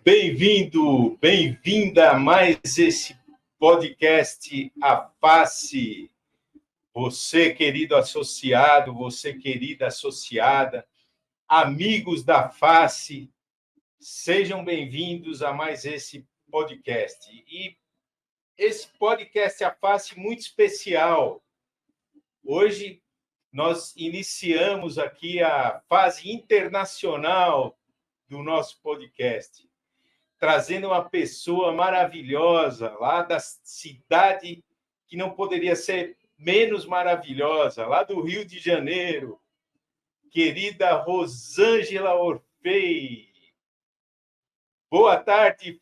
Bem-vindo, bem-vinda a mais esse podcast A Face. Você, querido associado, você, querida associada, amigos da Face, sejam bem-vindos a mais esse podcast. E esse podcast A Face muito especial. Hoje nós iniciamos aqui a fase internacional do nosso podcast, trazendo uma pessoa maravilhosa lá da cidade que não poderia ser menos maravilhosa, lá do Rio de Janeiro, querida Rosângela Orfei. Boa tarde,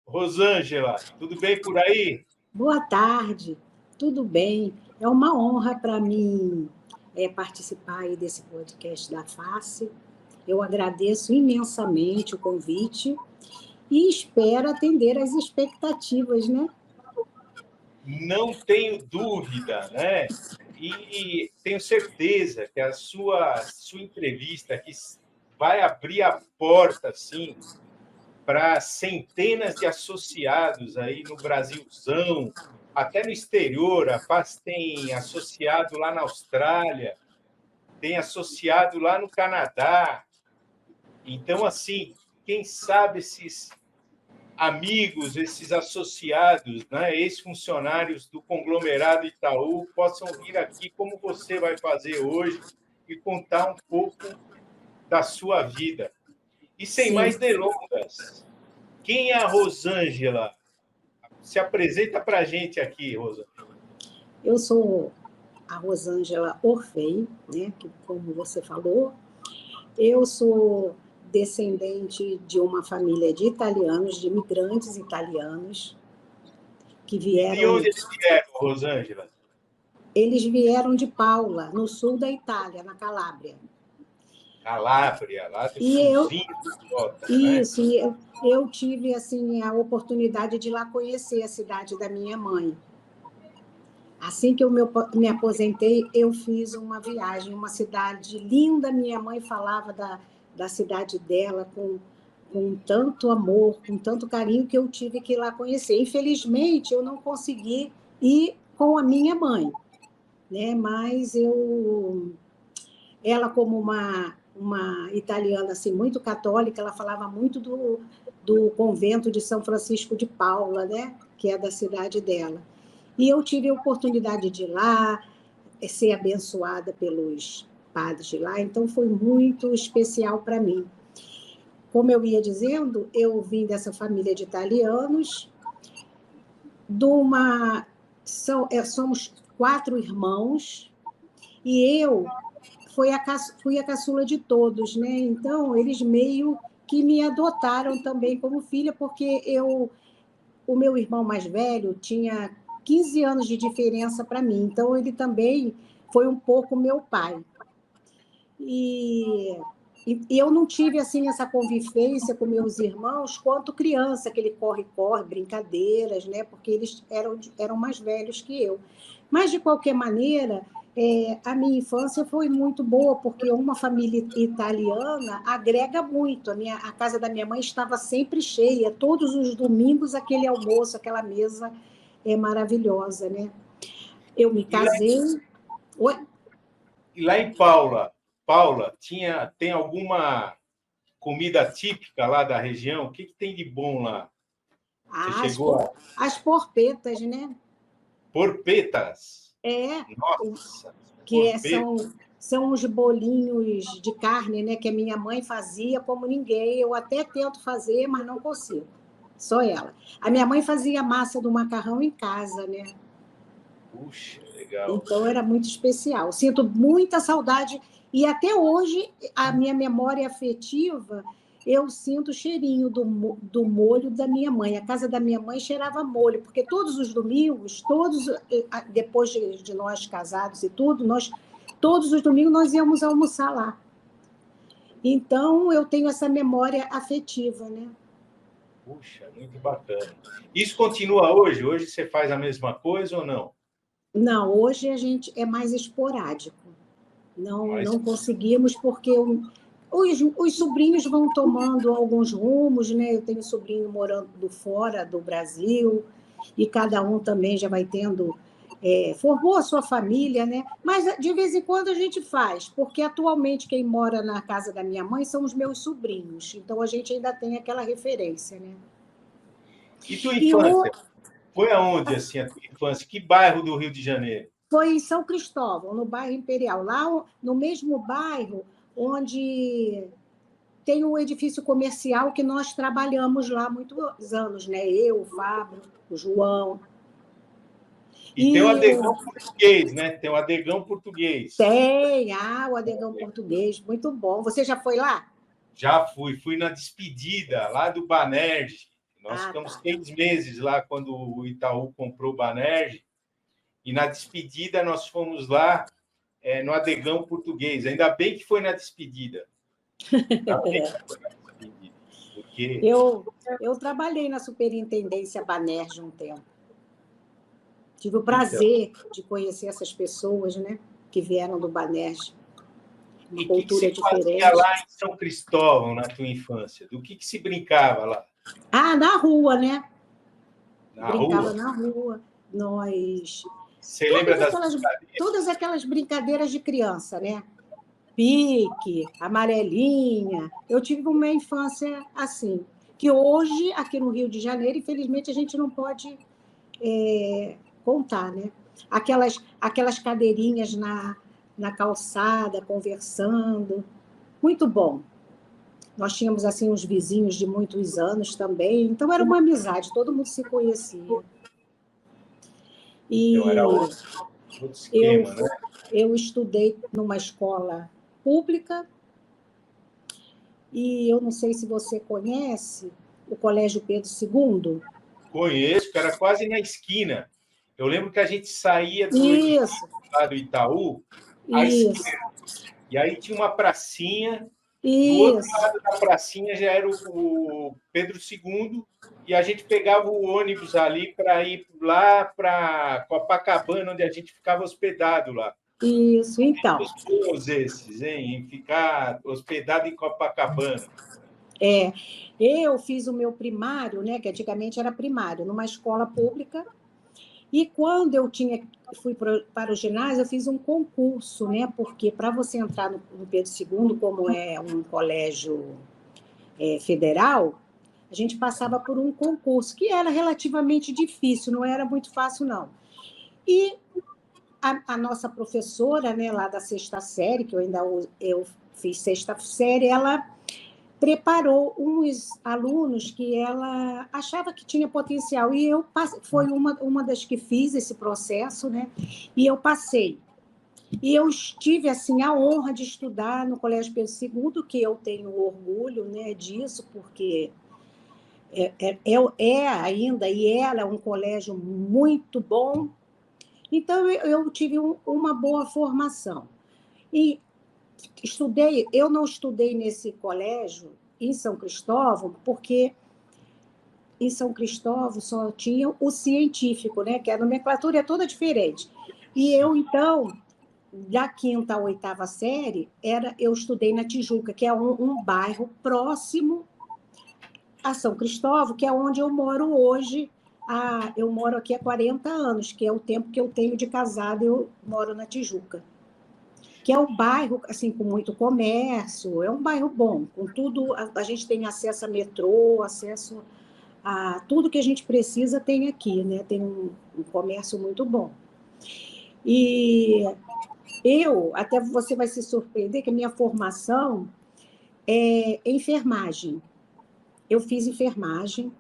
Rosângela. Tudo bem por aí? Boa tarde, tudo bem? É uma honra para mim participar aí desse podcast da Face. Eu agradeço imensamente o convite e espero atender às expectativas, né? Não tenho dúvida, né? E tenho certeza que a sua entrevista aqui vai abrir a porta, assim, para centenas de associados aí no Brasilzão, até no exterior. A FAS tem associado lá na Austrália, tem associado lá no Canadá. Então, assim, quem sabe esses amigos, esses associados, né, ex-funcionários do conglomerado Itaú, possam vir aqui, como você vai fazer hoje, e contar um pouco da sua vida. E sem mais delongas, quem é a Rosângela? Se apresenta para a gente aqui, Rosa. Eu sou a Rosângela Orfei, né, que, como você falou, eu sou descendente de uma família de italianos, de imigrantes italianos, que vieram... De onde eles vieram, Rosângela? Eles vieram de Paula, no sul da Itália, na Calábria. Calábria, lá do sulzinho do Jota, isso, né? E eu tive assim, a oportunidade de ir lá conhecer a cidade da minha mãe. Assim que eu me aposentei, eu fiz uma viagem, uma cidade linda. Minha mãe falava da cidade dela com tanto amor, com tanto carinho, que eu tive que ir lá conhecer. Infelizmente, eu não consegui ir com a minha mãe, né? Mas ela, como uma italiana assim, muito católica, ela falava muito do convento de São Francisco de Paula, né? Que é da cidade dela. E eu tive a oportunidade de ir lá, ser abençoada pelos padres de lá, então foi muito especial para mim. Como eu ia dizendo, eu vim dessa família de italianos, somos 4 irmãos, e eu fui a caçula de todos, né? Então, eles meio que me adotaram também como filha, porque o meu irmão mais velho tinha 15 anos de diferença para mim, então ele também foi um pouco meu pai. E eu não tive assim essa convivência com meus irmãos quanto criança, aquele corre-corre, brincadeiras, né? Porque eles eram mais velhos que eu. Mas, de qualquer maneira, a minha infância foi muito boa, porque uma família italiana agrega muito. A casa da minha mãe estava sempre cheia, todos os domingos aquele almoço, aquela mesa maravilhosa, né? Eu me casei... E lá em Paula, tem alguma comida típica lá da região? O que tem de bom lá? Você chegou as porpetas, né? Porpetas? Nossa! Que são os bolinhos de carne, né? Que a minha mãe fazia como ninguém. Eu até tento fazer, mas não consigo. Só ela. A minha mãe fazia massa do macarrão em casa, né? Puxa, legal. Então, era muito especial. Sinto muita saudade. E até hoje, a minha memória afetiva, eu sinto o cheirinho do molho da minha mãe. A casa da minha mãe cheirava molho, porque todos os domingos, depois de nós casados e tudo, todos os domingos nós íamos almoçar lá. Então, eu tenho essa memória afetiva, né? Puxa, muito bacana. Isso continua hoje? Hoje você faz a mesma coisa ou não? Não, hoje a gente é mais esporádico. Não conseguimos, porque Os sobrinhos vão tomando alguns rumos, né? Eu tenho sobrinho morando fora do Brasil, e cada um também já vai tendo, formou a sua família, né? Mas de vez em quando a gente faz, porque atualmente quem mora na casa da minha mãe são os meus sobrinhos, então a gente ainda tem aquela referência, né? E tua E o, infância? Foi aonde, assim, a tua infância? Que bairro do Rio de Janeiro? Foi em São Cristóvão, no bairro Imperial, lá no mesmo bairro onde tem um edifício comercial que nós trabalhamos lá há muitos anos, né? Eu, o Fábio, o João. E tem o E Adegão português, né? Tem o Adegão português. o Adegão Português, muito bom. Você já foi lá? Já fui na despedida lá do Banerj. Nós Ah, ficamos tá. 6 meses lá quando o Itaú comprou o Banerj. E na despedida nós fomos lá no Adegão português. Ainda bem que foi na despedida. Ainda bem que foi na despedida. Porque Eu trabalhei na Superintendência Banerj um tempo. Tive o então, prazer de conhecer essas pessoas, né? Que vieram do Banerj. Uma e o que se cultura fazia diferente. lá em São Cristóvão na tua infância? Do que se brincava lá? Ah, na rua, né? Na Brincava rua? na rua. Nós. Você lembra Todas das aquelas, brincadeiras? todas aquelas brincadeiras de criança, né? Pique, amarelinha. Eu tive uma infância assim, que hoje, aqui no Rio de Janeiro, infelizmente, a gente não pode contar, né? Aquelas cadeirinhas na calçada, conversando. Muito bom. Nós tínhamos assim uns vizinhos de muitos anos também, então era uma amizade, todo mundo se conhecia. Então, era E outro eu, esquema, né? eu estudei numa escola pública e eu não sei se você conhece o Colégio Pedro II. Conheço, que era quase na esquina. Eu lembro que a gente saía do edifício Isso, lá do Itaú à isso, esquerda. E aí tinha uma pracinha. Do outro isso, lado da pracinha já era o Pedro II. E a gente pegava o ônibus ali para ir lá para Copacabana, onde a gente ficava hospedado lá. isso. Então, Os bons esses, hein? Em ficar hospedado em Copacabana. é, eu fiz o meu primário, né, que antigamente era primário, numa escola pública. E quando fui para o ginásio, eu fiz um concurso, né? Porque para você entrar no Pedro II, como é um colégio federal, a gente passava por um concurso que era relativamente difícil, não era muito fácil, não. E a nossa professora, né, lá da sexta série, que eu fiz sexta série, ela preparou uns alunos que ela achava que tinha potencial. E foi uma das que fiz esse processo, né? E eu passei. E eu tive assim a honra de estudar no Colégio Pedro II, que eu tenho orgulho, né, disso, porque ainda e era um colégio muito bom. Então eu tive uma boa formação. E eu não estudei nesse colégio em São Cristóvão, porque em São Cristóvão só tinha o científico, né? Que a nomenclatura é toda diferente. E eu, então, da quinta à oitava série, eu estudei na Tijuca, que é um bairro próximo a São Cristóvão, que é onde eu moro hoje. Eu moro aqui há 40 anos, que é o tempo que eu tenho de casada, eu moro na Tijuca. Que é um bairro assim com muito comércio, é um bairro bom, com tudo, a gente tem acesso a metrô, acesso a tudo que a gente precisa tem aqui, né? Tem um comércio muito bom. E até você vai se surpreender que a minha formação é enfermagem. Eu fiz enfermagem.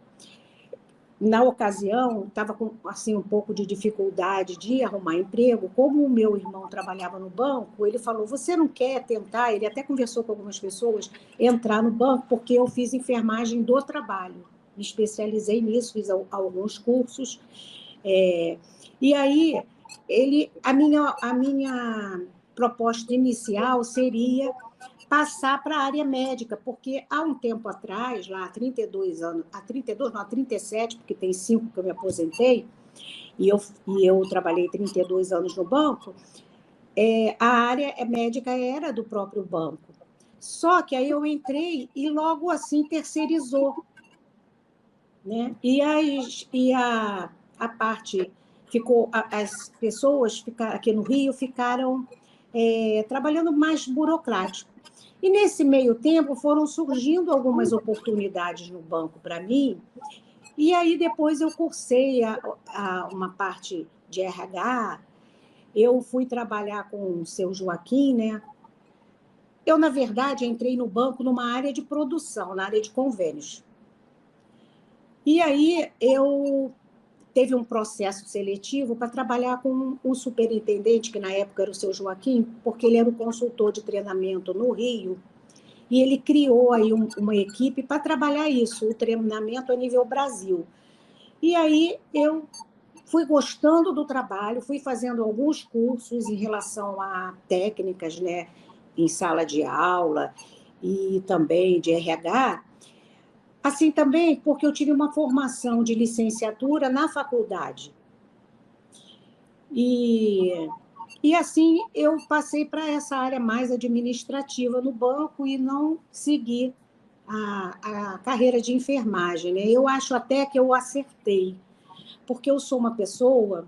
Na ocasião, estava com assim, um pouco de dificuldade de arrumar emprego. Como o meu irmão trabalhava no banco, ele falou, você não quer tentar? Ele até conversou com algumas pessoas, entrar no banco, porque eu fiz enfermagem do trabalho. Me especializei nisso, fiz alguns cursos. E aí, a minha proposta inicial seria passar para a área médica, porque há um tempo atrás, lá há 32 anos, há 32, não, há 37, porque tem 5 que eu me aposentei, e eu trabalhei 32 anos no banco, a área médica era do próprio banco. Só que aí eu entrei e logo assim terceirizou, né? A parte ficou, as pessoas aqui no Rio ficaram trabalhando mais burocrático. E nesse meio tempo foram surgindo algumas oportunidades no banco para mim, e aí depois eu cursei uma parte de RH, eu fui trabalhar com o seu Joaquim, né? Eu, na verdade, entrei no banco numa área de produção, na área de convênios. E aí eu teve um processo seletivo para trabalhar com um superintendente, que na época era o seu Joaquim, porque ele era o consultor de treinamento no Rio, e ele criou aí uma equipe para trabalhar isso, o treinamento a nível Brasil. E aí eu fui gostando do trabalho, fui fazendo alguns cursos em relação a técnicas, né, em sala de aula e também de RH, assim também porque eu tive uma formação de licenciatura na faculdade. E assim eu passei para essa área mais administrativa no banco e não segui a carreira de enfermagem, né? Eu acho até que eu acertei, porque eu sou uma pessoa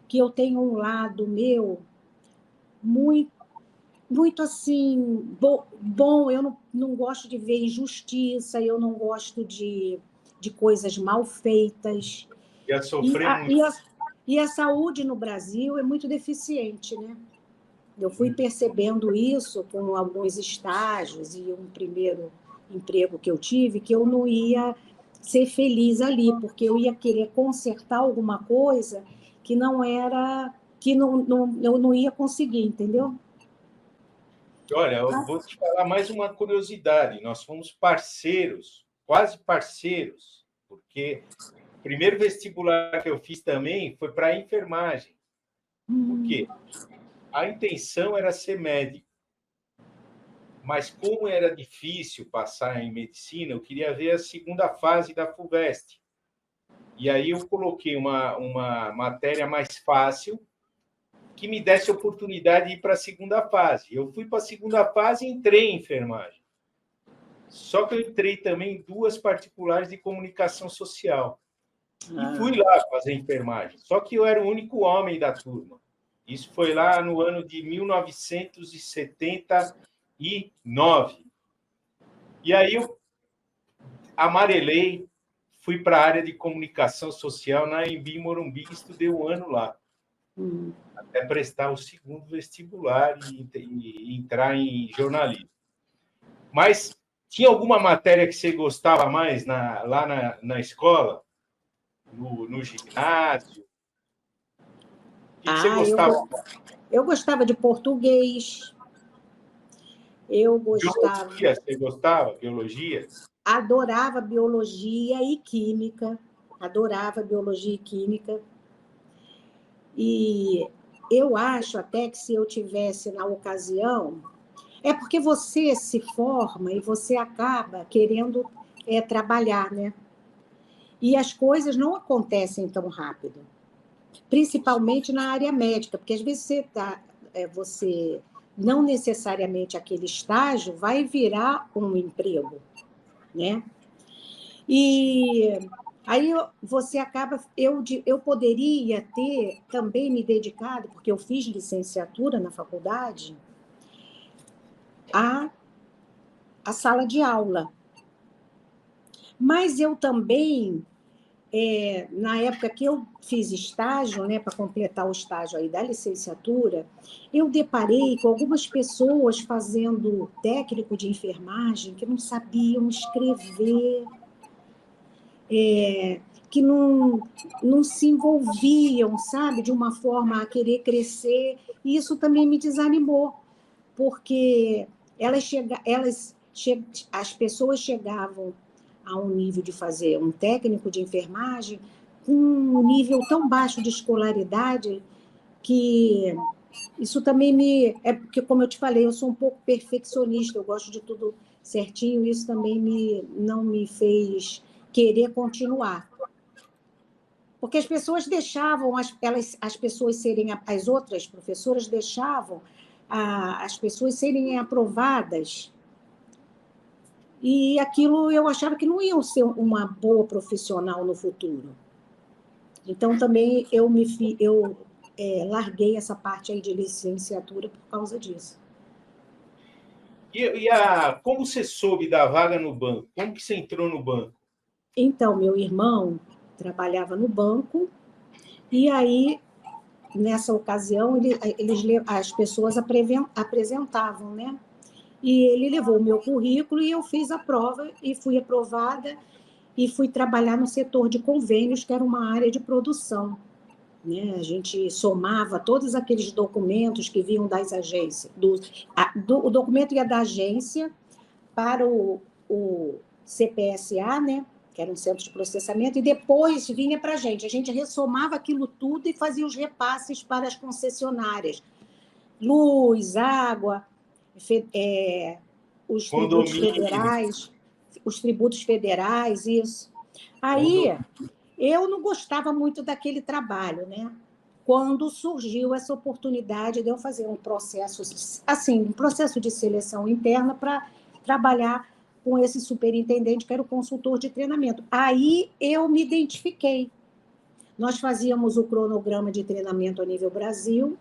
que eu tenho um lado meu muito, muito assim, bom, eu não gosto de ver injustiça, eu não gosto de coisas mal feitas. Ia sofrer muito. E a saúde no Brasil é muito deficiente, né? Eu fui percebendo isso com alguns estágios e um primeiro emprego que eu tive, que eu não ia ser feliz ali, porque eu ia querer consertar alguma coisa que não era, que eu não ia conseguir, entendeu? Olha, eu vou te falar mais uma curiosidade. Nós fomos parceiros, quase parceiros, porque o primeiro vestibular que eu fiz também foi para enfermagem. Por quê? A intenção era ser médico, mas como era difícil passar em medicina, eu queria ver a segunda fase da FUVEST. E aí eu coloquei uma matéria mais fácil que me desse a oportunidade de ir para a segunda fase. Eu fui para a segunda fase e entrei em enfermagem. Só que eu entrei também em 2 particulares de comunicação social. E fui lá fazer enfermagem. Só que eu era o único homem da turma. Isso foi lá no ano de 1979. E aí eu amarelei, fui para a área de comunicação social na Anhembi Morumbi e estudei 1 ano lá. Até prestar o segundo vestibular e entrar em jornalismo. Mas tinha alguma matéria que você gostava mais lá na escola? No ginásio? O que você gostava? Eu gostava de português, eu gostava, Biologia, você gostava? Biologia? adorava biologia e química, adorava biologia e química. E eu acho até que se eu tivesse na ocasião, é porque você se forma e você acaba querendo trabalhar, né? E as coisas não acontecem tão rápido, principalmente na área médica, porque às vezes você não necessariamente aquele estágio vai virar um emprego, né? E aí você acaba, eu poderia ter também me dedicado, porque eu fiz licenciatura na faculdade, a sala de aula. Mas eu também, na época que eu fiz estágio, né, para completar o estágio aí da licenciatura, eu deparei com algumas pessoas fazendo técnico de enfermagem que não sabiam escrever, que não se envolviam, sabe, de uma forma a querer crescer, e isso também me desanimou, porque as pessoas chegavam a um nível de fazer um técnico de enfermagem com um nível tão baixo de escolaridade que isso também é porque, como eu te falei, eu sou um pouco perfeccionista, eu gosto de tudo certinho, isso também não me fez querer continuar. Porque as pessoas deixavam as pessoas serem, as outras professoras deixavam as pessoas serem aprovadas e aquilo eu achava que não ia ser uma boa profissional no futuro. Então, também eu larguei essa parte aí de licenciatura por causa disso. Como você soube da vaga no banco? Como que você entrou no banco? Então, meu irmão trabalhava no banco, e aí, nessa ocasião, as pessoas apresentavam, né? E ele levou o meu currículo e eu fiz a prova e fui aprovada e fui trabalhar no setor de convênios, que era uma área de produção. Né? A gente somava todos aqueles documentos que vinham das agências. O documento ia da agência para o CPSA, né? Que era um centro de processamento, e depois vinha para a gente. A gente ressomava aquilo tudo e fazia os repasses para as concessionárias. Luz, água, os tributos federais, isso. Aí, eu não gostava muito daquele trabalho, né? Quando surgiu essa oportunidade de eu fazer um processo, assim, um processo de seleção interna para trabalhar com esse superintendente, que era o consultor de treinamento. Aí eu me identifiquei. Nós fazíamos o cronograma de treinamento a nível Brasil,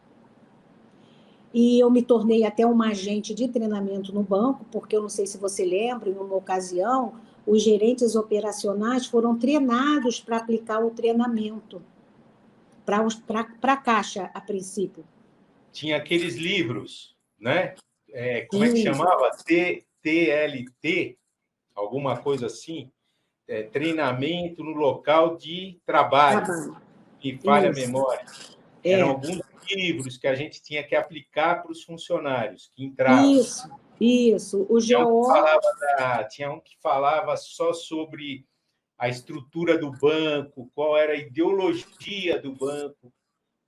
e eu me tornei até uma agente de treinamento no banco, porque eu não sei se você lembra, em uma ocasião, os gerentes operacionais foram treinados para aplicar o treinamento para a Caixa, a princípio. Tinha aqueles livros, né? Como é que chamava? TLT, alguma coisa assim? Treinamento no local de trabalho. Me falha a memória. Eram alguns livros que a gente tinha que aplicar para os funcionários que entravam. Isso. O GO... Tinha um que falava só sobre a estrutura do banco, qual era a ideologia do banco,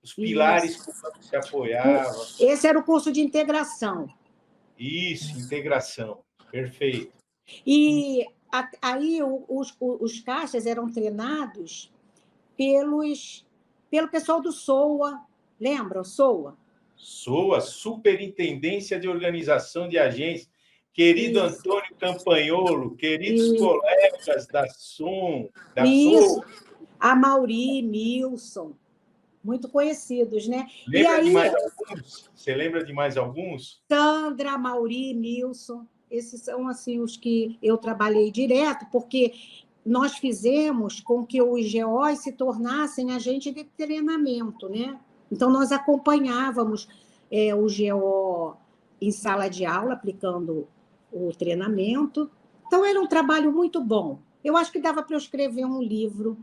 os pilares que o banco se apoiava. Esse era o curso de integração. Isso, integração. Perfeito. E aí os caixas eram treinados pelo pessoal do SOA. Lembra o SOA? SOA, Superintendência de Organização de Agências. Querido Isso. Antônio Campanholo, queridos colegas da SUM, da SOA. A Mauri, Milson, muito conhecidos, né? Lembra de mais alguns? Você lembra de mais alguns? Sandra, Mauri, Milson, esses são assim os que eu trabalhei direto, porque nós fizemos com que os GOs se tornassem agentes de treinamento, né? Então, nós acompanhávamos o GO em sala de aula, aplicando o treinamento. Então, era um trabalho muito bom. Eu acho que dava para eu escrever um livro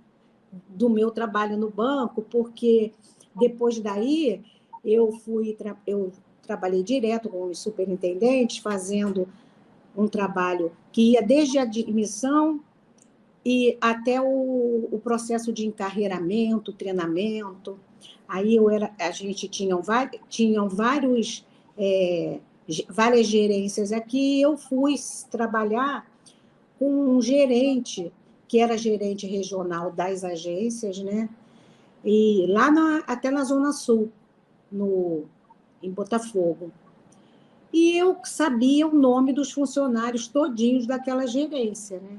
do meu trabalho no banco, porque depois daí eu trabalhei direto com os superintendentes, fazendo um trabalho que ia desde a admissão e até o processo de encarreiramento, treinamento. Aí a gente tinha várias gerências aqui, e eu fui trabalhar com um gerente, que era gerente regional das agências, né? E lá até na Zona Sul, em Botafogo. E eu sabia o nome dos funcionários todinhos daquela gerência, né?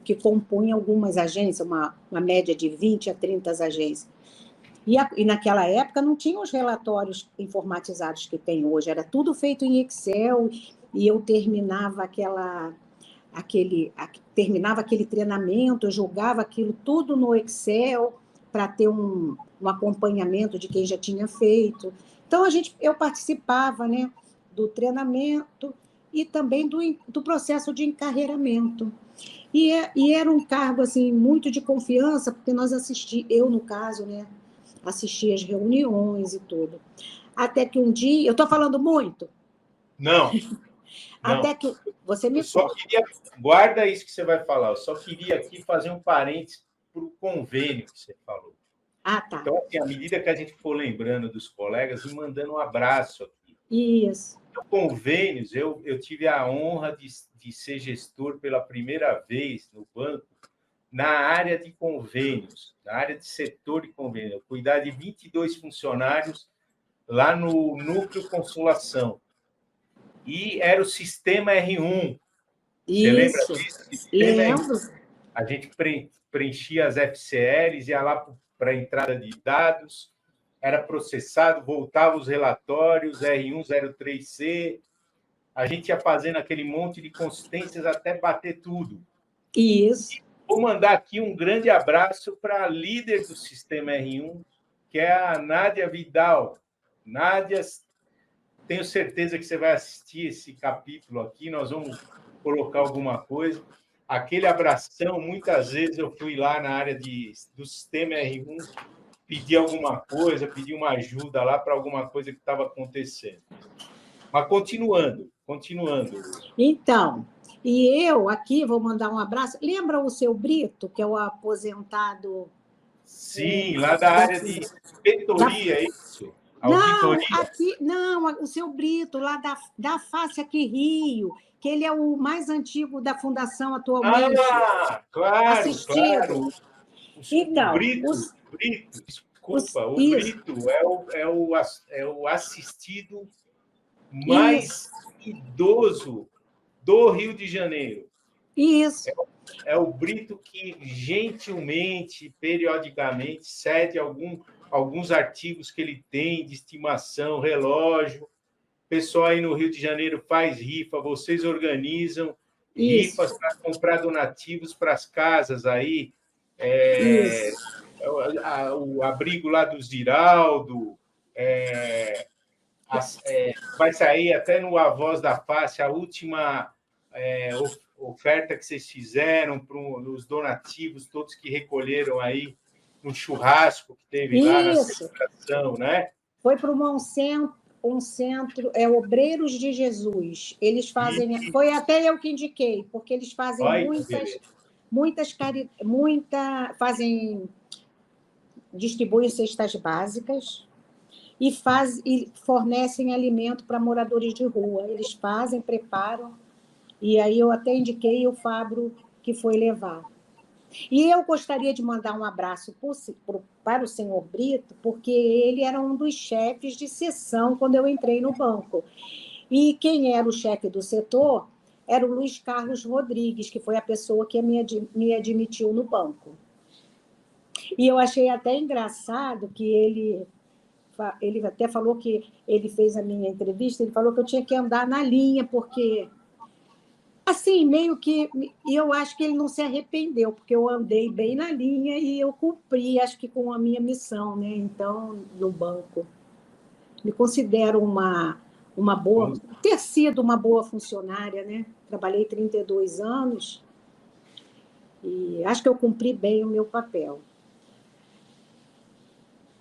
Que compunha algumas agências, uma média de 20 a 30 agências. E naquela época não tinha os relatórios informatizados que tem hoje, era tudo feito em Excel, e eu terminava aquele treinamento, eu jogava aquilo tudo no Excel para ter um acompanhamento de quem já tinha feito. Então, eu participava, né, do treinamento e também do processo de encarreiramento. E era um cargo assim, muito de confiança, porque eu, no caso, né, assistia as reuniões e tudo. Até que um dia... Eu estou falando muito? Não. Até que você me guarda isso que você vai falar. Eu só queria aqui fazer um parênteses para o convênio que você falou. Ah, tá. Então, assim, à medida que a gente for lembrando dos colegas e mandando um abraço aqui. Isso. Então, convênios, eu tive a honra de ser gestor pela primeira vez no banco na área de convênios, na área de setor de convênio. Eu cuidar de 22 funcionários lá no Núcleo Consolação. E era o Sistema R1. Você lembra Isso, disso? Sistema RU. lembro. A gente preenchia as FCLs, ia lá para a entrada de dados, era processado, voltava os relatórios, R103C, a gente ia fazendo aquele monte de consistências até bater tudo. Isso. Vou mandar aqui um grande abraço para a líder do Sistema R1, que é a Nádia Vidal. Nádia, tenho certeza que você vai assistir esse capítulo aqui, nós vamos colocar alguma coisa. Aquele abração, muitas vezes eu fui lá na área do Sistema R1, pedir alguma coisa, pedir uma ajuda lá para alguma coisa que estava acontecendo. Mas continuando. Então, e eu aqui vou mandar um abraço. Lembra o seu Brito, que é o aposentado? Sim, lá da área de inspetoria, é isso? Auditoria? Não, o seu Brito, lá da Face aqui Rio, que ele é o mais antigo da fundação atualmente. Claro. Assistido. Então, o Brito, desculpa, o Brito é o assistido mais idoso do Rio de Janeiro. Isso. É o Brito que gentilmente, periodicamente, cede alguns artigos que ele tem de estimação, relógio. O pessoal aí no Rio de Janeiro faz rifa, vocês organizam rifas para comprar donativos para as casas aí. O abrigo lá do Ziraldo, vai sair até no A Voz da Face a última oferta que vocês fizeram para os donativos, todos que recolheram aí no churrasco que teve lá na celebração, né? Foi para um centro, Obreiros de Jesus. Eles fazem, foi até eu que indiquei, porque eles fazem distribuem cestas básicas e fornecem alimento para moradores de rua. Eles preparam, e aí eu até indiquei o Fábio que foi levar. E eu gostaria de mandar um abraço para o senhor Brito, porque ele era um dos chefes de seção quando eu entrei no banco. E quem era o chefe do setor era o Luiz Carlos Rodrigues, que foi a pessoa que me admitiu no banco. E eu achei até engraçado que ele até falou que ele fez a minha entrevista, ele falou que eu tinha que andar na linha, porque... Assim, meio que... E eu acho que ele não se arrependeu, porque eu andei bem na linha e eu cumpri, acho que com a minha missão, né? Então, no banco. Me considero uma boa... Ter sido uma boa funcionária, né? Trabalhei 32 anos e acho que eu cumpri bem o meu papel.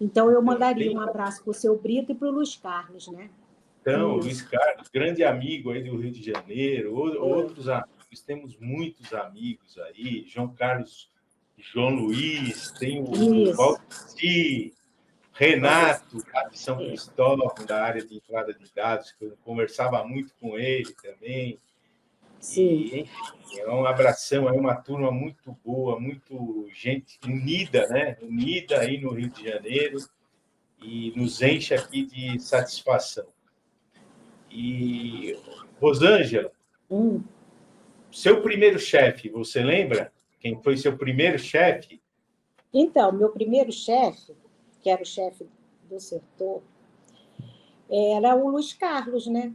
Então, eu mandaria um abraço para o seu Brito e para o Luiz Carlos, né? Então, Luiz Carlos, grande amigo aí do Rio de Janeiro, outros amigos, temos muitos amigos aí, João Carlos, João Luiz, tem o Valdir, Renato, lá de São Cristóvão, da área de entrada de dados, que eu conversava muito com ele também. Sim. E, enfim, é um abração, é uma turma muito boa, muito gente unida, né? Unida aí no Rio de Janeiro, e nos enche aqui de satisfação. E, Rosângela, seu primeiro chefe, você lembra? Quem foi seu primeiro chefe? Então, meu primeiro chefe, que era o chefe do setor, era o Luiz Carlos, né?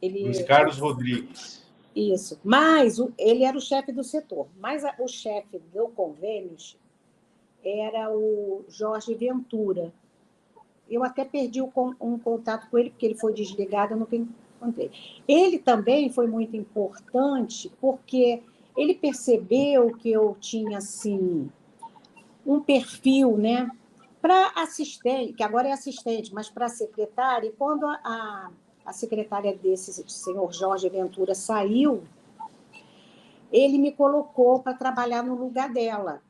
Luiz Carlos Rodrigues. Isso. Mas ele era o chefe do setor. Mas o chefe do Convênios era o Jorge Ventura. Eu até perdi um contato com ele, porque ele foi desligado, eu nunca encontrei. Ele também foi muito importante, porque ele percebeu que eu tinha, assim, um perfil, né, para assistente, que agora é assistente, mas para secretária, e quando a secretária desse senhor Jorge Ventura saiu, ele me colocou para trabalhar no lugar dela.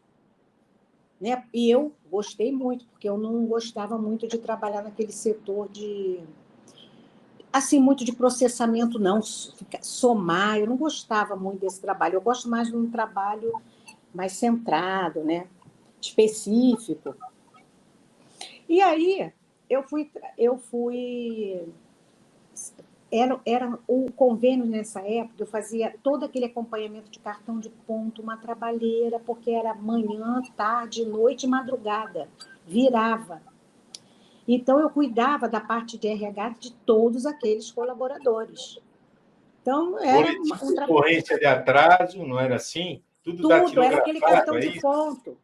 Né? E eu gostei muito, porque eu não gostava muito de trabalhar naquele setor assim, muito de processamento, não, somar, eu não gostava muito desse trabalho, eu gosto mais de um trabalho mais centrado, né? Específico. E aí, eu fui era o convênio nessa época, eu fazia todo aquele acompanhamento de cartão de ponto, uma trabalheira, porque era manhã, tarde, noite e madrugada, virava. Então, eu cuidava da parte de RH de todos aqueles colaboradores. Então, era Boletim de ocorrência de atraso, não era assim? Tudo tudo, era aquele datilografado, cartão é de isso? ponto.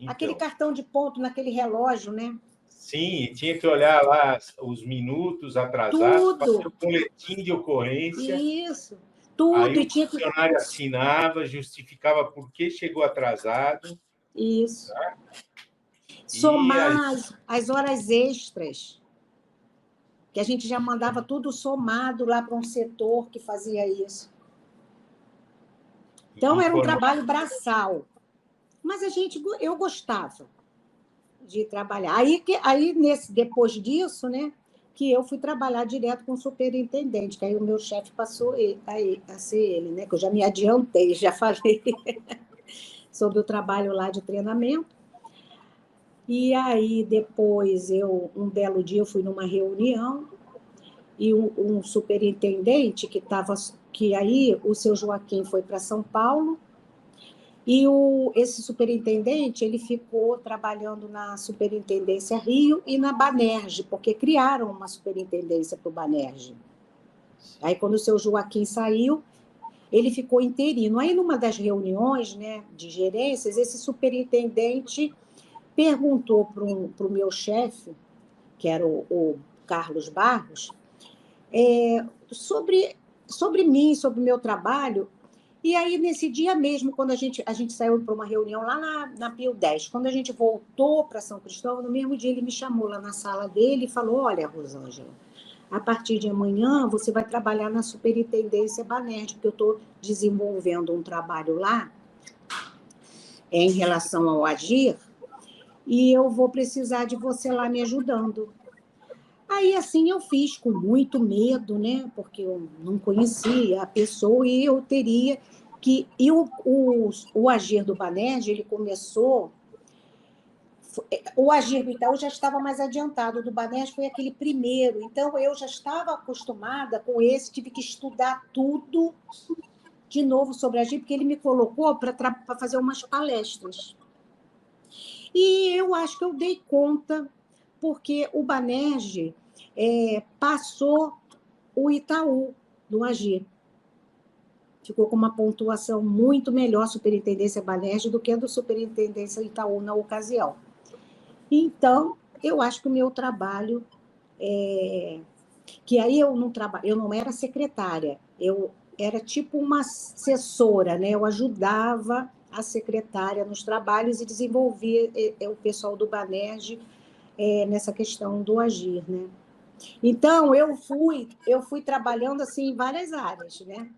Aquele Então, cartão de ponto naquele relógio, né? sim, tinha que olhar lá os minutos atrasados, fazer Tudo. o boletim de ocorrência, Isso. Tudo. aí E o tinha que. funcionário assinava, justificava por que chegou atrasado, Isso. e a Somar as horas extras, que a gente já mandava tudo somado lá para um setor que fazia isso. Então, era um informar. trabalho braçal. Mas eu gostava de trabalhar. Depois disso, né, que eu fui trabalhar direto com o superintendente, que aí o meu chefe passou a ser ele, né, que eu já me adiantei, já falei sobre o trabalho lá de treinamento. E aí, depois, um belo dia, eu fui numa reunião e um superintendente que aí o seu Joaquim foi para São Paulo. E esse superintendente, ele ficou trabalhando na Superintendência Rio e na Banerj, porque criaram uma superintendência para o Banerj. Aí, quando o seu Joaquim saiu, ele ficou interino. Aí, numa das reuniões, né, de gerências, esse superintendente perguntou para o meu chefe, que era o Carlos Barros, sobre mim, sobre o meu trabalho. E aí, nesse dia mesmo, quando a gente saiu para uma reunião lá na Pio 10, quando a gente voltou para São Cristóvão, no mesmo dia ele me chamou lá na sala dele e falou: olha, Rosângela, a partir de amanhã você vai trabalhar na Superintendência Banerj, porque eu estou desenvolvendo um trabalho lá em relação ao Agir, e eu vou precisar de você lá me ajudando. Aí, assim, eu fiz com muito medo, né? Porque eu não conhecia a pessoa e eu teria que... E o Agir do Banerj, ele começou... O Agir do Itaú já estava mais adiantado, o do Banerj foi aquele primeiro. Então, eu já estava acostumada com esse, tive que estudar tudo de novo sobre Agir, porque ele me colocou para fazer umas palestras. E eu acho que eu dei conta, porque o Banerj passou o Itaú no Agir. Ficou com uma pontuação muito melhor a Superintendência Banerj do que a do Superintendência Itaú na ocasião. Então, eu acho que o meu trabalho que aí eu não era secretária, eu era tipo uma assessora, né? Eu ajudava a secretária nos trabalhos e desenvolvia o pessoal do Banerj nessa questão do Agir, né? Então, eu fui trabalhando assim em várias áreas, né?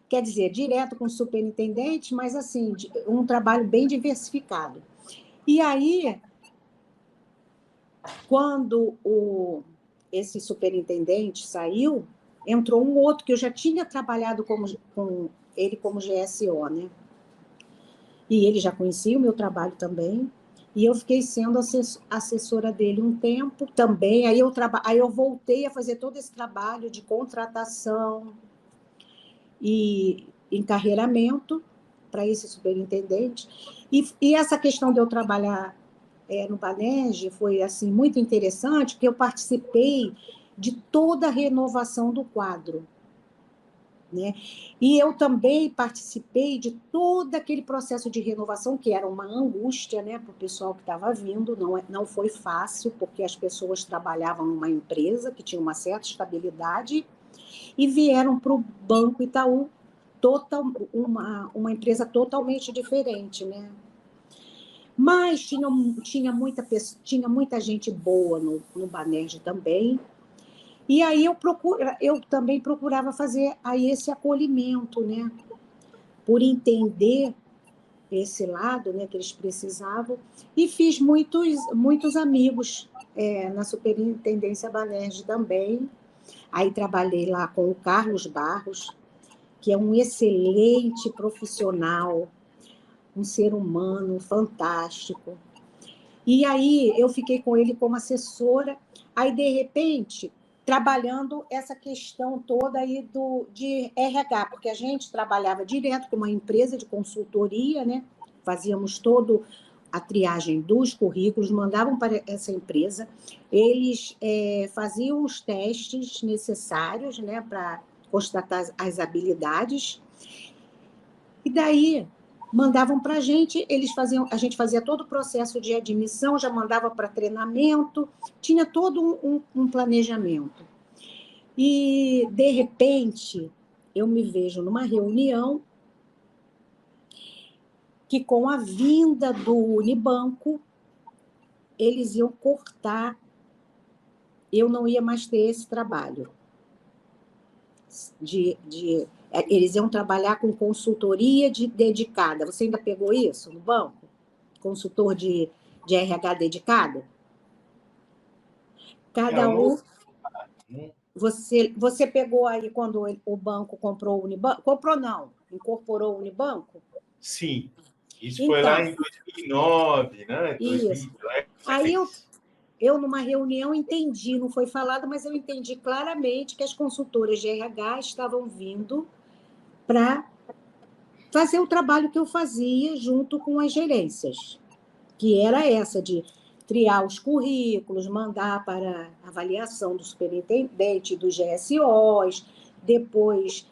Quer dizer, direto com o superintendente, mas assim, um trabalho bem diversificado. E aí, quando esse superintendente saiu, entrou um outro que eu já tinha trabalhado com ele como GSO, né? E ele já conhecia o meu trabalho também. E eu fiquei sendo assessora dele um tempo também. Aí eu voltei a fazer todo esse trabalho de contratação e encarreiramento para esse superintendente. E essa questão de eu trabalhar no Banerj foi assim, muito interessante, porque eu participei de toda a renovação do quadro. Né? E eu também participei de todo aquele processo de renovação, que era uma angústia, né, para o pessoal que estava vindo, não foi fácil, porque as pessoas trabalhavam numa empresa que tinha uma certa estabilidade e vieram para o Banco Itaú, uma empresa totalmente diferente. Né? Mas tinha muita gente boa no Banerj também. E aí eu também procurava fazer aí esse acolhimento, né? Por entender esse lado, né, que eles precisavam, e fiz muitos amigos na Superintendência Banerj também. Aí trabalhei lá com o Carlos Barros, que é um excelente profissional, um ser humano fantástico. E aí eu fiquei com ele como assessora. Aí, de repente, trabalhando essa questão toda aí de RH, porque a gente trabalhava direto com uma empresa de consultoria, né? Fazíamos todo a triagem dos currículos, mandavam para essa empresa, eles faziam os testes necessários, né, para constatar as habilidades, e daí mandavam para a gente, a gente fazia todo o processo de admissão, já mandava para treinamento, tinha todo um planejamento. E, de repente, eu me vejo numa reunião que, com a vinda do Unibanco, eles iam cortar, eu não ia mais ter esse trabalho. Eles iam trabalhar com consultoria dedicada. Você ainda pegou isso no banco? Consultor de RH dedicado? Cada um... Você pegou aí quando o banco comprou o Unibanco? Comprou não, incorporou o Unibanco? Sim, isso foi lá em 2009, né? Isso. 2010. Aí eu, numa reunião, entendi, não foi falado, mas eu entendi claramente que as consultoras de RH estavam vindo para fazer o trabalho que eu fazia junto com as gerências, que era essa de triar os currículos, mandar para avaliação do superintendente, dos GSOs, depois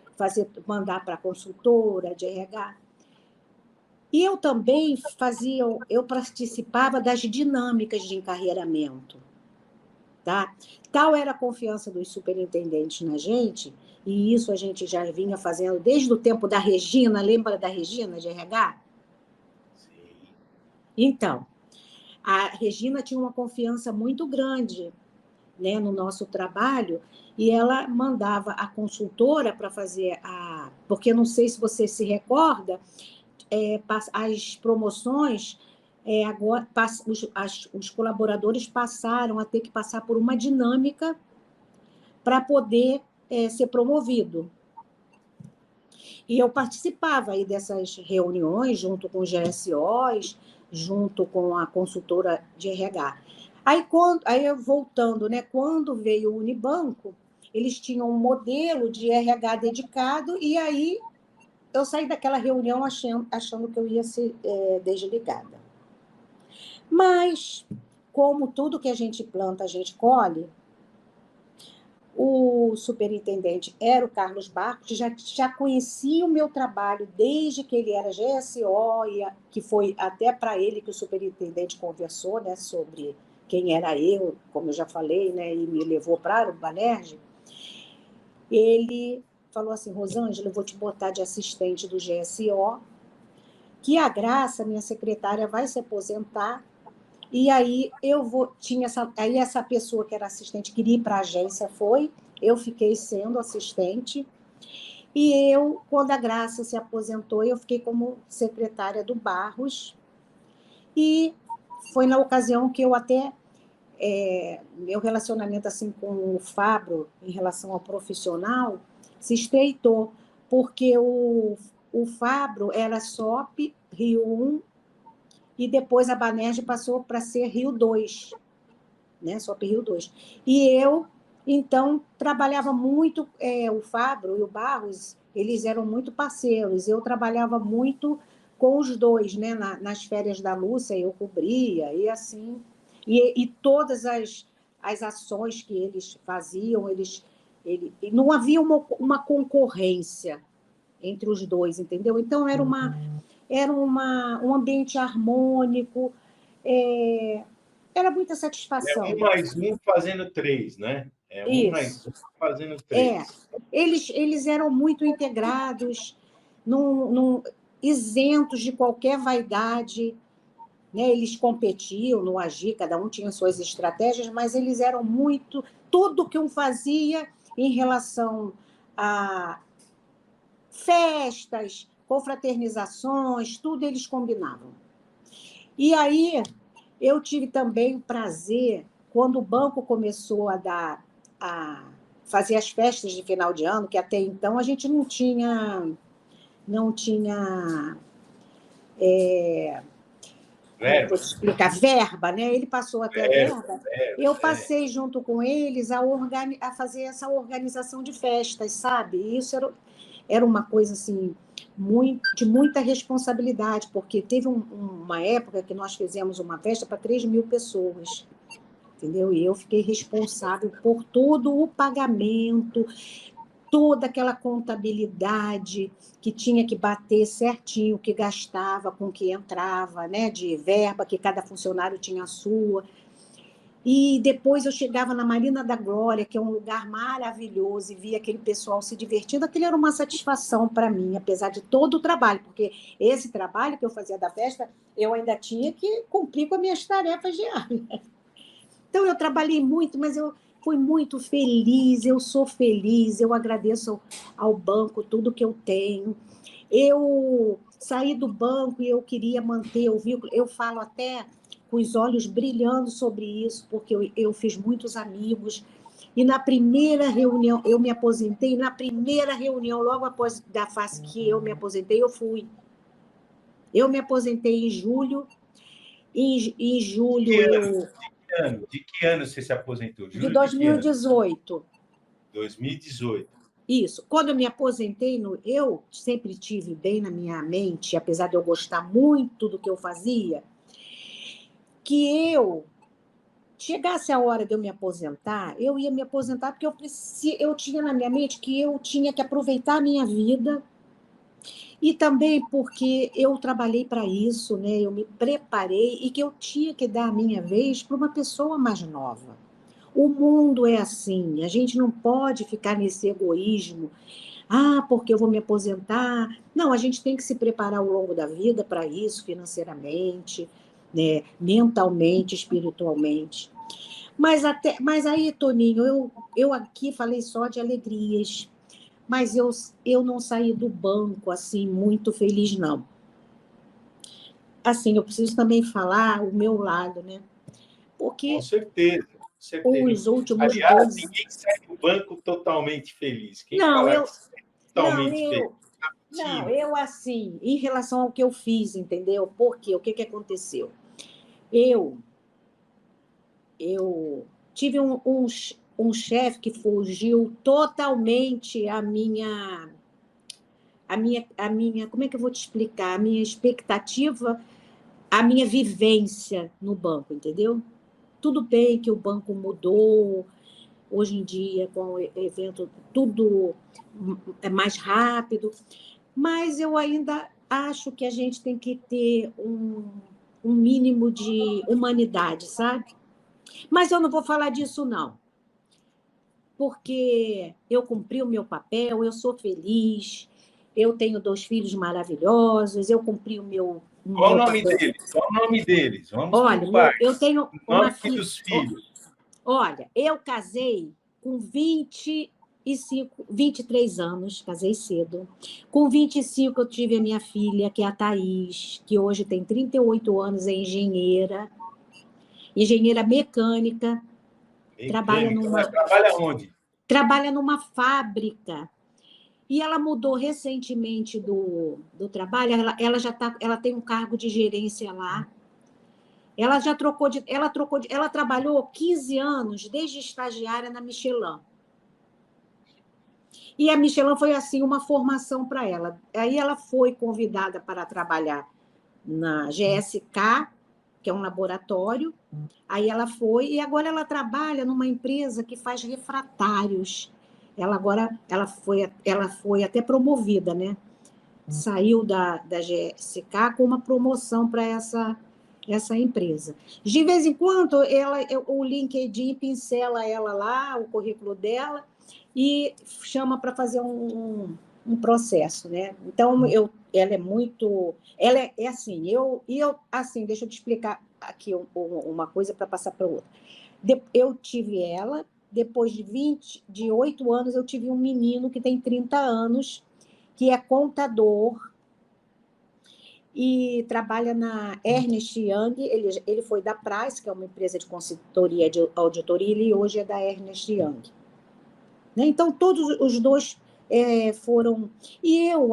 mandar para a consultora de RH. E eu também eu participava das dinâmicas de encarreiramento. Tá? Tal era a confiança dos superintendentes na gente, e isso a gente já vinha fazendo desde o tempo da Regina, lembra da Regina de RH? Sim. Então, a Regina tinha uma confiança muito grande, né, no nosso trabalho, e ela mandava a consultora para fazer porque não sei se você se recorda, as promoções, agora os colaboradores passaram a ter que passar por uma dinâmica para poder ser promovido. E eu participava aí dessas reuniões junto com os GSOs, junto com a consultora de RH. Aí voltando, né, quando veio o Unibanco, eles tinham um modelo de RH dedicado, e aí eu saí daquela reunião achando que eu ia ser desligada. Mas, como tudo que a gente planta, a gente colhe, o superintendente era o Carlos Barros, que já conhecia o meu trabalho desde que ele era GSO, que foi até para ele que o superintendente conversou, né, sobre quem era eu, como eu já falei, né, e me levou para o Banerj. Ele falou assim: Rosângela, eu vou te botar de assistente do GSO, que a Graça, minha secretária, vai se aposentar, e aí aí essa pessoa que era assistente queria ir para a agência, eu fiquei sendo assistente, e quando a Graça se aposentou, eu fiquei como secretária do Barros, e foi na ocasião que eu até, meu relacionamento assim com o Fabro, em relação ao profissional, se estreitou, porque o Fabro era SOP Rio 1, e depois a Banerj passou para ser Rio 2, né? SOP Rio 2. E eu, então, trabalhava muito, o Fabro e o Barros, eles eram muito parceiros, eu trabalhava muito com os dois, né? Nas férias da Lúcia, eu cobria, e assim, e todas as ações que eles faziam, não havia uma concorrência entre os dois, entendeu? Então, era um ambiente harmônico, era muita satisfação. 1+1 fazendo 3, né? Isso. 1+1 fazendo 3. Eles eram muito integrados, isentos de qualquer vaidade, né? Eles competiam no agir, cada um tinha suas estratégias, mas eles eram muito... Tudo que um fazia em relação a festas, confraternizações, tudo eles combinavam. E aí, eu tive também o prazer, quando o banco começou a fazer as festas de final de ano, que até então a gente não tinha como é que eu vou Verba, te explicar? Verba, né? Ele passou a ter a verba. verba, Eu passei junto com eles a fazer essa organização de festas, sabe? E isso era uma coisa assim de muita responsabilidade, porque teve uma época que nós fizemos uma festa para 3.000 pessoas, entendeu? E eu fiquei responsável por todo o pagamento, toda aquela contabilidade que tinha que bater certinho o que gastava com o que entrava, né, de verba, que cada funcionário tinha a sua. E depois eu chegava na Marina da Glória, que é um lugar maravilhoso, e via aquele pessoal se divertindo. Aquilo era uma satisfação para mim, apesar de todo o trabalho, porque esse trabalho que eu fazia da festa, eu ainda tinha que cumprir com as minhas tarefas diárias. Então, eu trabalhei muito, mas eu fui muito feliz, eu sou feliz, eu agradeço ao banco tudo que eu tenho. Eu saí do banco e eu queria manter o vínculo, eu falo até com os olhos brilhando sobre isso, porque eu fiz muitos amigos. E na primeira reunião, eu me aposentei, na primeira reunião, logo após da fase que eu me aposentei, eu fui. Eu me aposentei em julho, em julho eu de que ano você se aposentou? de Julho de que ano? 2018. 2018. Isso. Quando eu me aposentei, eu sempre tive bem na minha mente, apesar de eu gostar muito do que eu fazia, que eu chegasse a hora de eu me aposentar, eu ia me aposentar porque eu tinha na minha mente que eu tinha que aproveitar a minha vida e também porque eu trabalhei para isso, né? Eu me preparei e que eu tinha que dar a minha vez para uma pessoa mais nova. O mundo é assim, a gente não pode ficar nesse egoísmo. Ah, porque eu vou me aposentar. Não, a gente tem que se preparar ao longo da vida para isso, financeiramente, né? Mentalmente, espiritualmente. Mas aí, Toninho, eu aqui falei só de alegrias, mas eu não saí do banco assim muito feliz, não. Assim, eu preciso também falar o meu lado, né? Com Porque certeza, com certeza. os últimos Aliás, 12. ninguém sai do banco totalmente feliz. Quem Não, falar eu. que sai Não, totalmente feliz, está Não, mentindo. eu assim, em relação ao que eu fiz, entendeu? Porque o que aconteceu? Eu, eu tive um chefe que fugiu totalmente como é que eu vou te explicar? A minha expectativa, a minha vivência no banco, entendeu? Tudo bem que o banco mudou, hoje em dia, com o evento, tudo é mais rápido, mas eu ainda acho que a gente tem que ter um mínimo de humanidade, sabe? Mas eu não vou falar disso, não, porque eu cumpri o meu papel, eu sou feliz, eu tenho 2 filhos maravilhosos, eu cumpri o Qual o meu nome papel. deles? Qual o nome deles? Vamos Olha, por partes. eu tenho O uma nome filha. dos filhos. Olha, eu casei com 23 anos, casei cedo. Com 25 eu tive a minha filha, que é a Thaís, que hoje tem 38 anos, é engenheira mecânica, trabalha Mecânica. Mas numa, trabalha onde? trabalha numa fábrica. E ela mudou recentemente do trabalho, ela tem um cargo de gerência lá. Ela já ela trabalhou 15 anos desde estagiária na Michelin. E a Michelin foi assim uma formação para ela. Aí ela foi convidada para trabalhar na GSK, que é um laboratório. Aí ela foi e agora ela trabalha numa empresa que faz refratários. Ela foi até promovida, né? Saiu da GSK com uma promoção para essa empresa. De vez em quando, o LinkedIn pincela ela lá, o currículo dela, e chama para fazer um processo, né? Então, ela é muito... Ela é assim, assim, deixa eu te explicar aqui uma coisa para passar para outra. Eu tive ela, depois de 8 anos, eu tive um menino que tem 30 anos, que é contador e trabalha na Ernst Young. Ele foi da Price, que é uma empresa de consultoria de auditoria, e hoje é da Ernst Young. Né? Então, todos os dois foram... E eu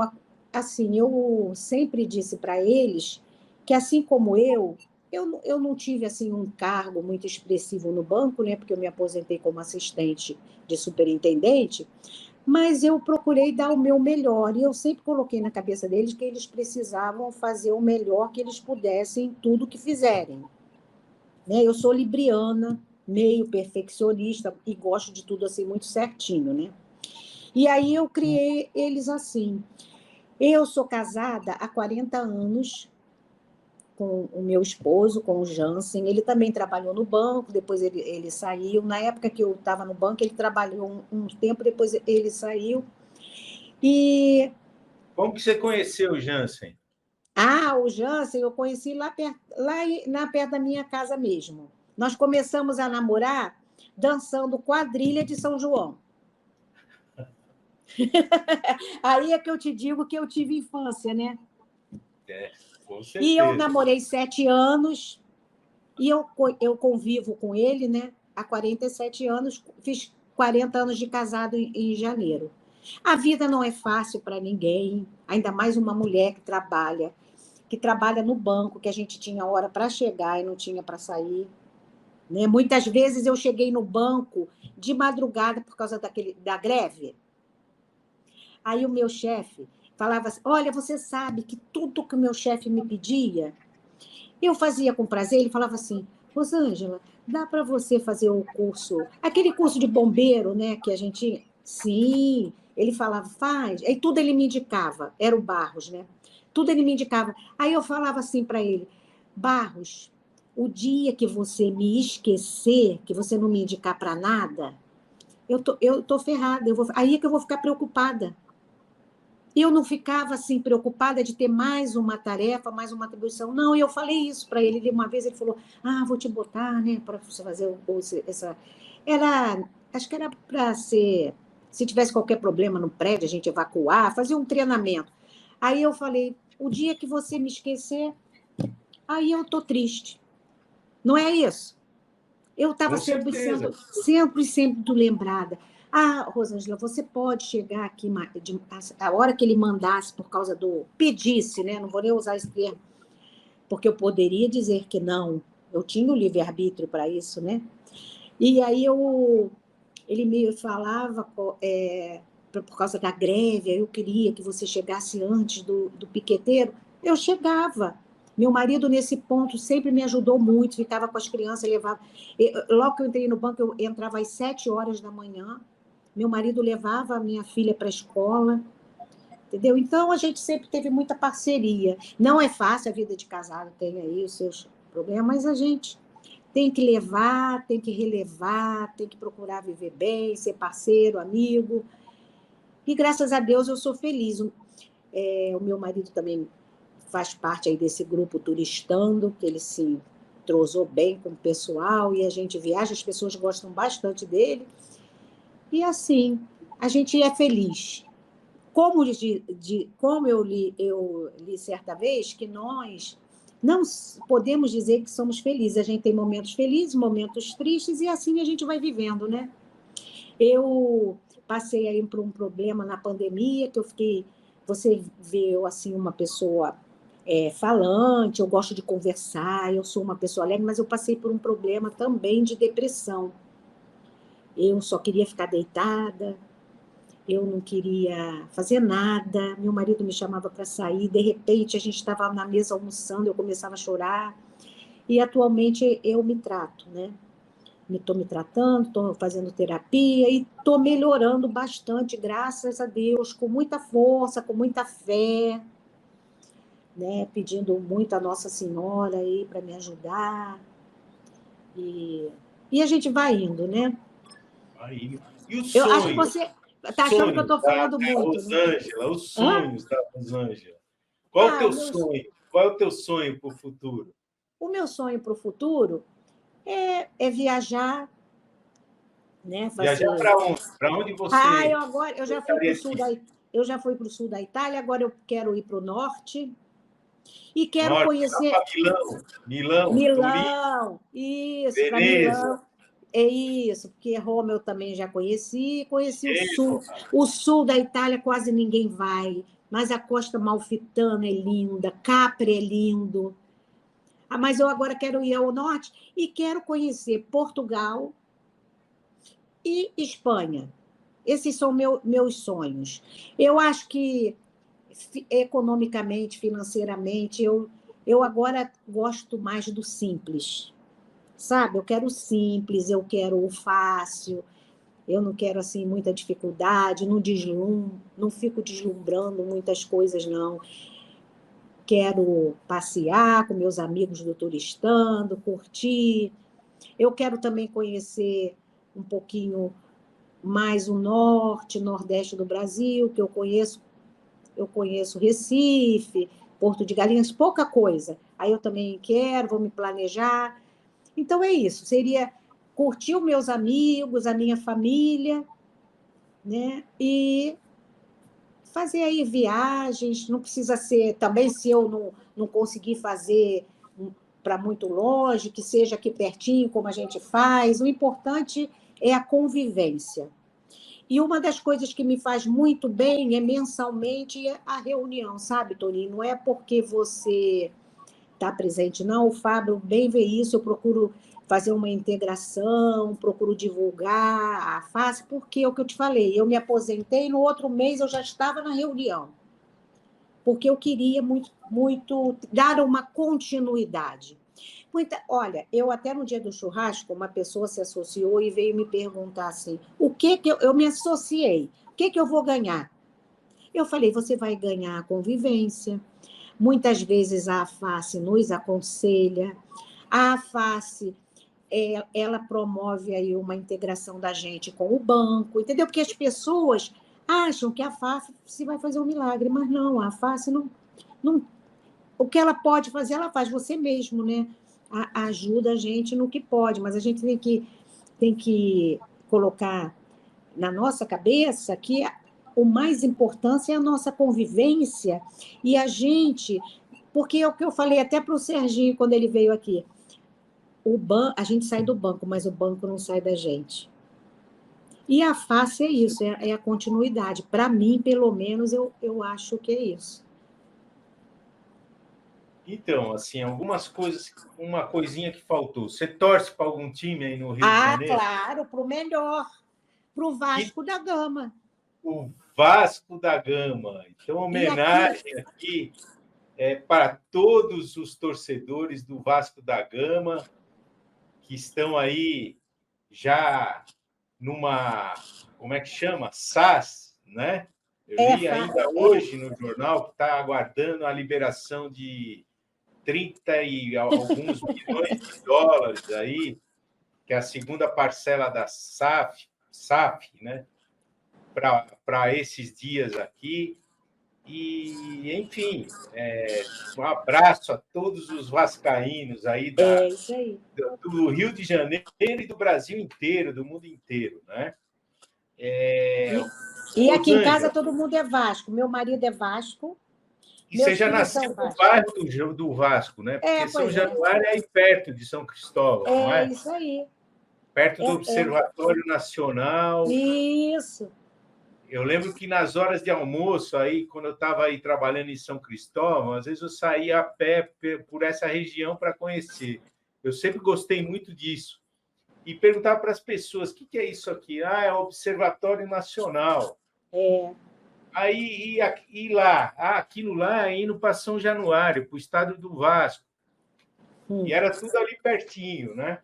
sempre disse para eles que, assim como eu, eu não tive assim um cargo muito expressivo no banco, né? Porque eu me aposentei como assistente de superintendente, mas eu procurei dar o meu melhor e eu sempre coloquei na cabeça deles que eles precisavam fazer o melhor que eles pudessem em tudo que fizerem. Né? Eu sou libriana, meio perfeccionista e gosto de tudo assim muito certinho, né? E aí eu criei eles assim. Eu sou casada há 40 anos com o meu esposo, com o Jansen. Ele também trabalhou no banco, depois ele saiu. Na época que eu estava no banco, ele trabalhou um tempo, depois ele saiu. E... Como que você conheceu o Jansen? O Jansen eu conheci perto da minha casa mesmo. Nós começamos a namorar dançando quadrilha de São João. Aí é que eu te digo que eu tive infância, né? Com E eu certeza. namorei 7 anos, e eu convivo com ele, né? Há 47 anos, fiz 40 anos de casado em janeiro. A vida não é fácil para ninguém, ainda mais uma mulher que trabalha no banco, que a gente tinha hora para chegar e não tinha para sair. Né? Muitas vezes eu cheguei no banco de madrugada por causa da greve. Aí o meu chefe falava assim, olha, você sabe que tudo que o meu chefe me pedia, eu fazia com prazer. Ele falava assim, Rosângela, dá para você fazer o curso, aquele curso de bombeiro, né, que a gente... Sim, ele falava, faz. Aí tudo ele me indicava, era o Barros, né? Tudo ele me indicava. Aí eu falava assim para ele, Barros, o dia que você me esquecer, que você não me indicar para nada, eu tô ferrada. Aí é que eu vou ficar preocupada. Eu não ficava assim preocupada de ter mais uma tarefa, mais uma atribuição. Não, eu falei isso para ele. Uma vez ele falou: vou te botar, né, para você fazer essa. Acho que era para ser, se tivesse qualquer problema no prédio, a gente evacuar, fazer um treinamento. Aí eu falei: o dia que você me esquecer, aí eu tô triste. Não é isso? Eu estava Com certeza. sempre lembrada. Rosângela, você pode chegar aqui a hora que ele mandasse por causa do... Pedisse, né? Não vou nem usar esse termo, porque eu poderia dizer que não. Eu tinha o livre-arbítrio para isso, né? E aí ele me falava por causa da greve, eu queria que você chegasse antes do piqueteiro. Eu chegava. Meu marido, nesse ponto, sempre me ajudou muito, ficava com as crianças, levava... Logo que eu entrei no banco, eu entrava às 7 horas da manhã, meu marido levava a minha filha para a escola, entendeu? Então, a gente sempre teve muita parceria. Não é fácil a vida de casado, tem aí os seus problemas, mas a gente tem que levar, tem que relevar, tem que procurar viver bem, ser parceiro, amigo. E, graças a Deus, eu sou feliz. O meu marido também faz parte aí desse grupo Turistando, que ele se entrosou bem com o pessoal e a gente viaja, as pessoas gostam bastante dele. E assim, a gente é feliz. Como eu li certa vez, que nós não podemos dizer que somos felizes. A gente tem momentos felizes, momentos tristes, e assim a gente vai vivendo, né? Eu passei aí por um problema na pandemia, que eu fiquei... Você vê eu, assim, uma pessoa falante, eu gosto de conversar, eu sou uma pessoa alegre, mas eu passei por um problema também de depressão. Eu só queria ficar deitada, eu não queria fazer nada, meu marido me chamava para sair, de repente a gente estava na mesa almoçando, eu começava a chorar, e atualmente eu me trato, né? Estou me tratando, estou fazendo terapia e estou melhorando bastante, graças a Deus, com muita força, com muita fé, né? Pedindo muito a Nossa Senhora aí para me ajudar. E a gente vai indo, né? Aí. E os Eu acho que sonhos? você está achando que eu Sonhos estou falando da muito, né? Rosângela, os Hã? sonhos da Rosângela. Qual o teu Meus... sonho? Qual é o teu sonho para o futuro? O meu sonho para o futuro é viajar, né? Viajar Fazer... para onde? Para onde você Eu já fui para o gostaria sul de ir? eu já fui para o sul da Itália, agora eu quero ir para o norte e quero Norte, lá conhecer para Milão. Milão, Turim, Milão. Isso, para Veneza. Milão. É isso, porque Roma eu também já conheci o sul. Gênova. O sul da Itália quase ninguém vai, mas a Costa Amalfitana é linda, Capri é lindo. Mas eu agora quero ir ao norte e quero conhecer Portugal e Espanha. Esses são meus sonhos. Eu acho que economicamente, financeiramente, eu agora gosto mais do simples, sabe? Eu quero o simples, eu quero o fácil, eu não quero assim muita dificuldade, não fico deslumbrando muitas coisas, não. Quero passear com meus amigos do Turistando, curtir. Eu quero também conhecer um pouquinho mais o norte, nordeste do Brasil, que eu conheço Recife, Porto de Galinhas, pouca coisa. Aí eu também quero, vou me planejar. Então é isso, seria curtir os meus amigos, a minha família, né? E fazer aí viagens, não precisa ser, também se eu não conseguir fazer para muito longe, que seja aqui pertinho, como a gente faz, o importante é a convivência. E uma das coisas que me faz muito bem é mensalmente a reunião, sabe, Toninho? Não é porque você está presente, não. O Fábio bem vê isso, eu procuro fazer uma integração, procuro divulgar a face, porque é o que eu te falei, eu me aposentei, no outro mês eu já estava na reunião, porque eu queria muito, muito dar uma continuidade. Olha, eu até no dia do churrasco, uma pessoa se associou e veio me perguntar assim, o que eu me associei, o que eu vou ganhar? Eu falei, você vai ganhar a convivência, muitas vezes a face nos aconselha, a face ela promove aí uma integração da gente com o banco, entendeu? Porque as pessoas acham que a face se vai fazer um milagre, mas não, a face não o que ela pode fazer, ela faz você mesmo, né? Ajuda a gente no que pode, mas a gente tem que colocar na nossa cabeça que o mais importante é a nossa convivência e a gente, porque é o que eu falei até para o Serginho quando ele veio aqui, a gente sai do banco, mas o banco não sai da gente. E a face é isso, é a continuidade. Para mim, pelo menos, eu acho que é isso. Então, assim, algumas coisas, uma coisinha que faltou. Você torce para algum time aí no Rio de Janeiro? Claro, para o melhor, para o Que Vasco da Gama. o Vasco da Gama. Então, E aqui, homenagem aqui para todos os torcedores do Vasco da Gama que estão aí já numa, como é que chama? SAS, né? Eu li ainda hoje no jornal que está aguardando a liberação de 30 e alguns milhões de dólares aí, que é a segunda parcela da SAF, né? Para esses dias aqui. E, enfim, um abraço a todos os vascaínos aí isso aí. do Rio de Janeiro e do Brasil inteiro, do mundo inteiro, né? E aqui em casa todo mundo é Vasco. Meu marido é Vasco. E você já nasceu no bairro do Vasco, né? Porque São Januário é aí perto de São Cristóvão, não é? É isso aí. Perto do Observatório Nacional. Isso. Eu lembro que nas horas de almoço, aí, quando eu estava aí trabalhando em São Cristóvão, às vezes eu saía a pé por essa região para conhecer. Eu sempre gostei muito disso. E perguntava para as pessoas, o que é isso aqui? É o Observatório Nacional. Aí, e lá? Aquilo lá é indo para São Januário, para o estado do Vasco. E era tudo ali pertinho, né?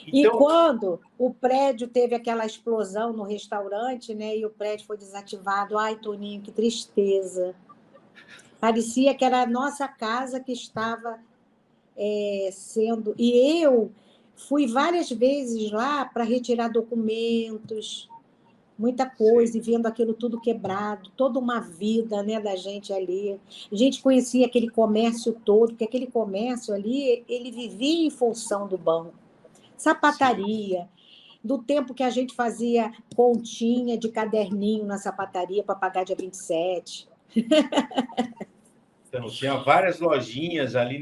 Então, e quando o prédio teve aquela explosão no restaurante, né? E o prédio foi desativado, ai, Toninho, que tristeza. Parecia que era a nossa casa que estava sendo... E eu fui várias vezes lá para retirar documentos, muita coisa, e vendo aquilo tudo quebrado, toda uma vida, né, da gente ali. A gente conhecia aquele comércio todo, porque aquele comércio ali, ele vivia em função do banco. Sapataria, do tempo que a gente fazia continha de caderninho na sapataria para pagar dia 27. Então, tinha várias lojinhas ali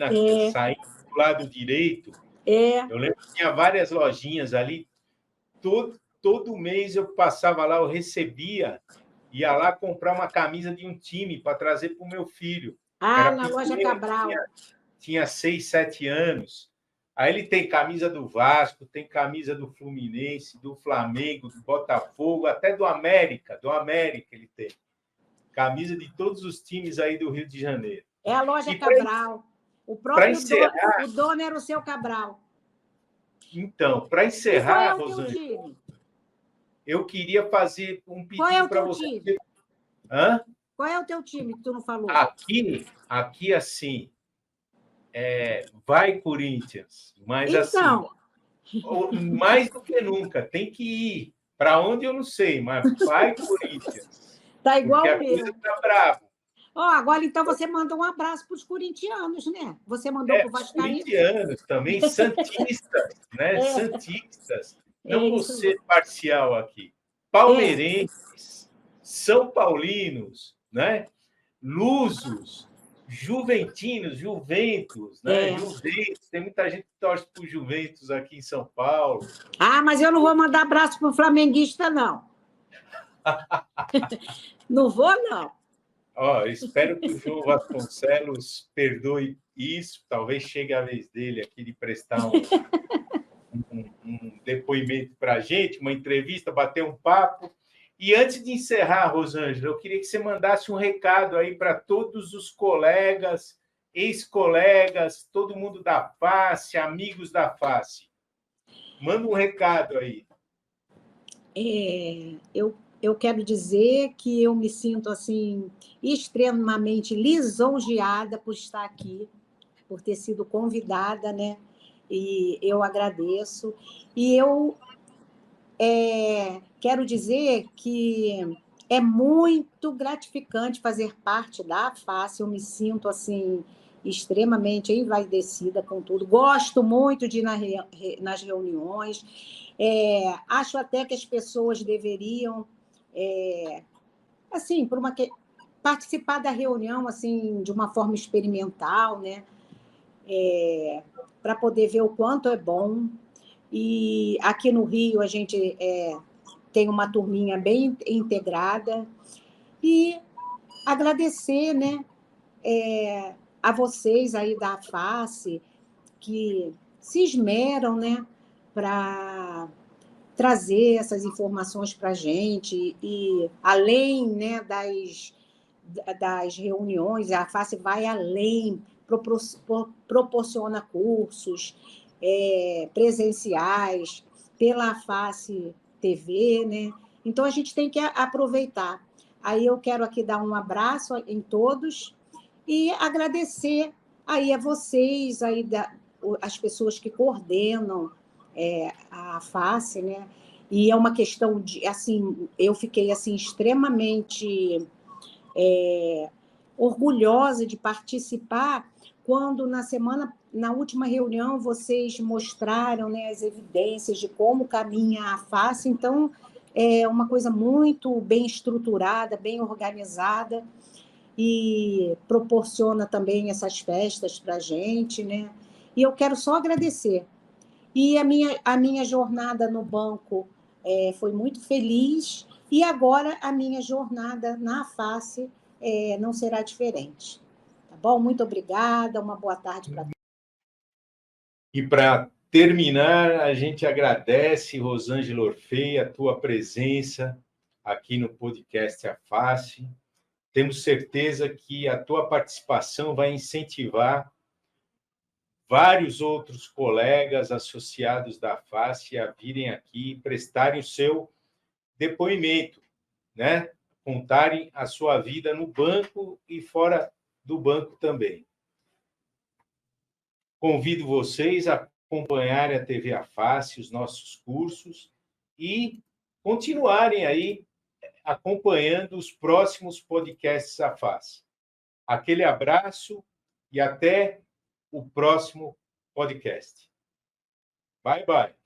saindo do lado direito. Eu lembro que tinha várias lojinhas ali. Todo mês eu passava lá, eu recebia, ia lá comprar uma camisa de um time para trazer para o meu filho. Na loja Cabral. tinha 6, 7 anos. Aí ele tem camisa do Vasco, tem camisa do Fluminense, do Flamengo, do Botafogo, até do América ele tem. Camisa de todos os times aí do Rio de Janeiro. É a loja Cabral. O próprio dono era o seu Cabral. Então, para encerrar, Rosângela, eu queria fazer um pedido para você. Time? Hã? Qual é o teu time que tu não falou? Aqui assim, vai Corinthians, mas então... assim, mais do que nunca, tem que ir. Para onde eu não sei, mas vai Corinthians. Tá igual porque o a meu. coisa tá bravo. Agora, então, você manda um abraço para os corintianos, né? Você mandou para o Vascaíno. Corintianos também, santistas, né? Santistas. Não vou ser parcial aqui. Palmeirenses, São Paulinos, né? Lusos, Juventinos, Juventus, né? Juventus, tem muita gente que torce para o Juventus aqui em São Paulo. Mas eu não vou mandar abraço para o flamenguista, não. Não vou, não. Espero que o João Vasconcelos perdoe isso. Talvez chegue a vez dele aqui de prestar um depoimento para a gente, uma entrevista, bater um papo. E antes de encerrar, Rosângela, eu queria que você mandasse um recado aí para todos os colegas, ex-colegas, todo mundo da Face, amigos da Face. Manda um recado aí. Eu quero dizer que eu me sinto assim extremamente lisonjeada por estar aqui, por ter sido convidada, né? E eu agradeço. E eu quero dizer que é muito gratificante fazer parte da Face. Eu me sinto assim extremamente envaidecida com tudo. Gosto muito de ir nas reuniões. Acho até que as pessoas deveriam assim, participar da reunião assim de uma forma experimental, né? Para poder ver o quanto é bom. E aqui no Rio a gente tem uma turminha bem integrada. E agradecer, né, a vocês aí da Face que se esmeram, né, para trazer essas informações para a gente, e além, né, das reuniões, a Face vai além, proporciona cursos presenciais pela Face TV, né? Então, a gente tem que aproveitar. Aí eu quero aqui dar um abraço em todos e agradecer aí a vocês, aí as pessoas que coordenam a Face, né? E é uma questão de, assim, eu fiquei assim extremamente orgulhosa de participar quando na última reunião vocês mostraram, né, as evidências de como caminha a Face. Então é uma coisa muito bem estruturada, bem organizada, e proporciona também essas festas para a gente, né? E eu quero só agradecer. E a minha jornada no banco foi muito feliz, e agora a minha jornada na Face não será diferente. Tá bom? Muito obrigada, uma boa tarde para todos. E para terminar, a gente agradece, Rosângela Orfei, a tua presença aqui no podcast A Face. Temos certeza que a tua participação vai incentivar vários outros colegas associados da Face a virem aqui e prestarem o seu depoimento, né? Contarem a sua vida no banco e fora do banco também. Convido vocês a acompanharem a TV A Face, os nossos cursos, e continuarem aí acompanhando os próximos podcasts A Face. Aquele abraço e até o próximo podcast. Bye, bye.